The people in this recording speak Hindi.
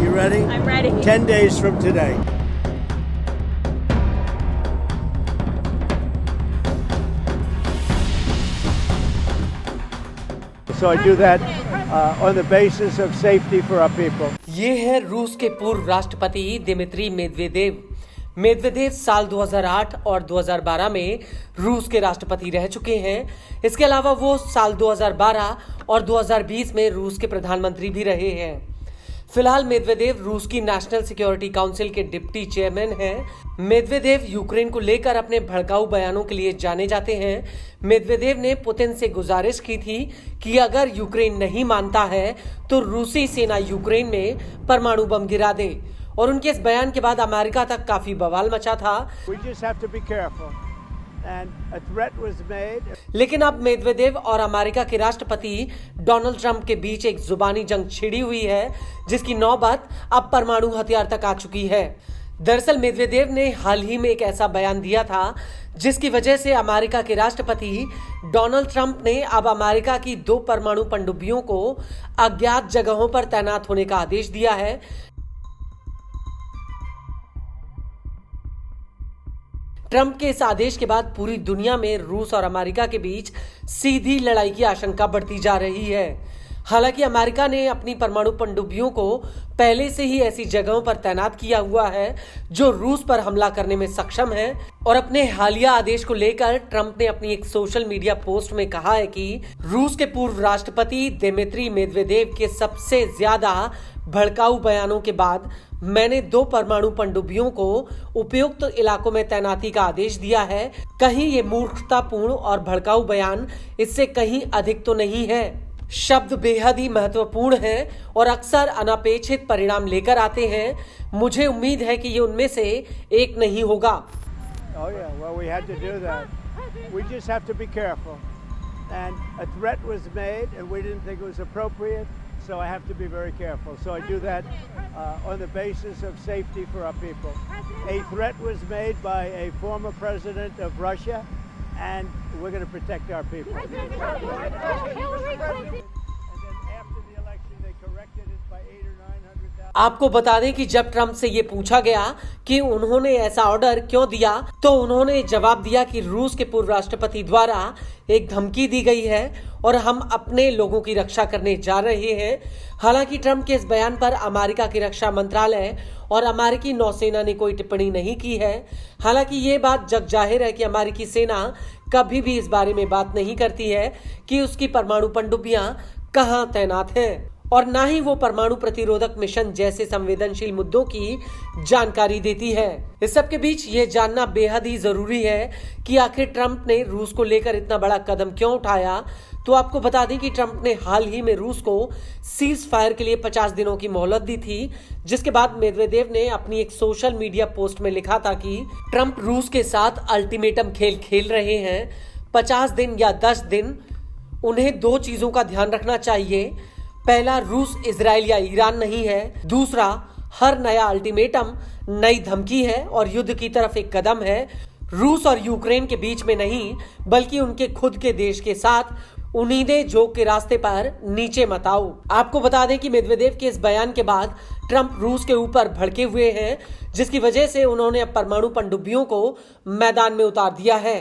You ready? I'm ready. 10 days from today. So I do that on the basis of safety for our people. ये है रूस के पूर्व राष्ट्रपति दिमित्री मेदवेदेव। मेदवेदेव साल 2008 और 2012 में रूस के राष्ट्रपति रह चुके हैं। इसके अलावा वो साल 2012 और 2020 में रूस के प्रधानमंत्री भी रहे हैं। फिलहाल मेदवेदेव रूस की नेशनल सिक्योरिटी काउंसिल के डिप्टी चेयरमैन हैं। मेदवेदेव यूक्रेन को लेकर अपने भड़काऊ बयानों के लिए जाने जाते हैं। मेदवेदेव ने पुतिन से गुजारिश की थी कि अगर यूक्रेन नहीं मानता है तो रूसी सेना यूक्रेन में परमाणु बम गिरा दे, और उनके इस बयान के बाद अमेरिका तक काफी बवाल मचा था। लेकिन अब मेदवेदेव और अमेरिका के राष्ट्रपति डोनाल्ड ट्रंप के बीच एक जुबानी जंग छिड़ी हुई है, जिसकी नौबत अब परमाणु हथियार तक आ चुकी है। दरअसल मेदवेदेव ने हाल ही में एक ऐसा बयान दिया था जिसकी वजह से अमेरिका के राष्ट्रपति डोनाल्ड ट्रंप ने अब अमेरिका की 2 परमाणु पनडुब्बियों को अज्ञात जगहों पर तैनात होने का आदेश दिया है। ट्रंप के इस आदेश के बाद पूरी दुनिया में रूस और अमेरिका के बीच सीधी लड़ाई की आशंका बढ़ती जा रही है। हालांकि अमेरिका ने अपनी परमाणु पनडुब्बियों को पहले से ही ऐसी जगहों पर तैनात किया हुआ है जो रूस पर हमला करने में सक्षम है, और अपने हालिया आदेश को लेकर ट्रंप ने अपनी एक सोशल मीडिया पोस्ट में कहा है कि रूस के पूर्व राष्ट्रपति दिमित्री मेदवेदेव के सबसे ज्यादा भड़काऊ बयानों के बाद मैंने 2 परमाणु पनडुब्बियों को उपयुक्त इलाकों में तैनाती का आदेश दिया है। कहीं ये मूर्खतापूर्ण और भड़काऊ बयान इससे कहीं अधिक तो नहीं है। शब्द बेहद ही महत्वपूर्ण हैं और अक्सर अनपेक्षित परिणाम लेकर आते हैं। मुझे उम्मीद है कि ये उनमें से एक नहीं होगा। Oh yeah, well we had to do that. We just have to be careful. And a threat was made and we didn't think it was appropriate, so I have to be very careful. So I do that on the basis of safety for our people. A threat was made by a former president of Russia, and we're going to protect our people. And then after the election, they corrected it by 800,000 or 900,000. आपको बता दें कि जब ट्रंप से ये पूछा गया कि उन्होंने ऐसा ऑर्डर क्यों दिया, तो उन्होंने जवाब दिया कि रूस के पूर्व राष्ट्रपति द्वारा एक धमकी दी गई है और हम अपने लोगों की रक्षा करने जा रहे हैं। हालांकि ट्रंप के इस बयान पर अमेरिका की रक्षा मंत्रालय और अमेरिकी नौसेना ने कोई टिप्पणी नहीं की है। हालांकि ये बात जग जाहिर है कि अमेरिकी सेना कभी भी इस बारे में बात नहीं करती है कि उसकी परमाणु पनडुब्बियां कहां तैनात हैं, और ना ही वो परमाणु प्रतिरोधक मिशन जैसे संवेदनशील मुद्दों की जानकारी देती है। इस सब के बीच ये जानना बेहद ही जरूरी है कि आखिर ट्रंप ने रूस को लेकर इतना बड़ा कदम क्यों उठाया। तो आपको बता दें कि ट्रंप ने हाल ही में रूस को सीज फायर के लिए 50 दिनों की मोहलत दी थी, जिसके बाद मेदवेदेव ने अपनी एक सोशल मीडिया पोस्ट में लिखा था कि ट्रंप रूस के साथ अल्टीमेटम खेल खेल रहे हैं। 50 दिन या 10 दिन, उन्हें 2 चीजों का ध्यान रखना चाहिए। पहला, रूस इजराइल या ईरान नहीं है। दूसरा, हर नया अल्टीमेटम नई धमकी है और युद्ध की तरफ एक कदम है। रूस और यूक्रेन के बीच में नहीं, बल्कि उनके खुद के देश के साथ उन्नीदे जोग के रास्ते पर नीचे मत आओ। आपको बता दें कि मेदवेदेव के इस बयान के बाद ट्रंप रूस के ऊपर भड़के हुए हैं, जिसकी वजह से उन्होंने अब परमाणु पनडुब्बियों को मैदान में उतार दिया है।